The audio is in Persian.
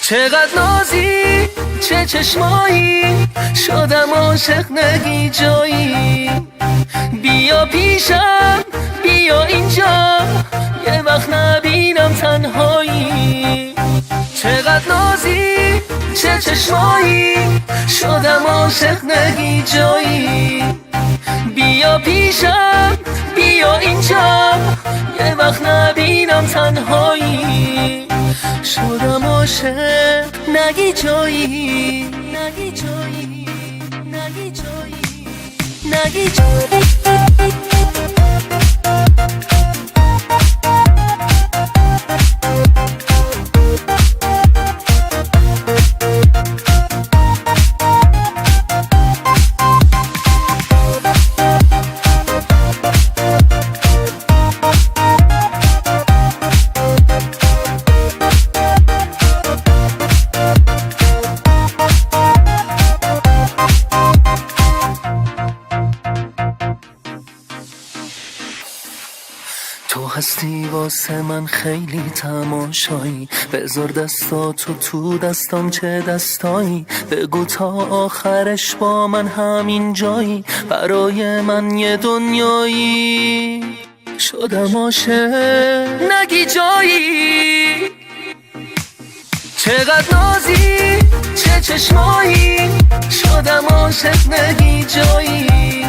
چقدر نازی چه چشمایی، شدم عاشق نگی جایی. بیا پیشم بیا اینجا، یه وقت نبینم تنهایی. چقدر نازی چه چشمایی، شدم عاشق نگی جایی. بیا پیشم بیا اینجا، یه وقت نبینم تنهایی. شدم عاشق نگی جایی، نگی جایی، نگی جایی، نگی جایی. تو هستی واسه من خیلی تماشایی، بذار دستاتو تو دستام چه دستایی. بگو تا آخرش با من همین جایی، برای من یه دنیایی. شدم عاشق نگی جایی. چقدر نازی چه چشمایی، شدم عاشق نگی جایی.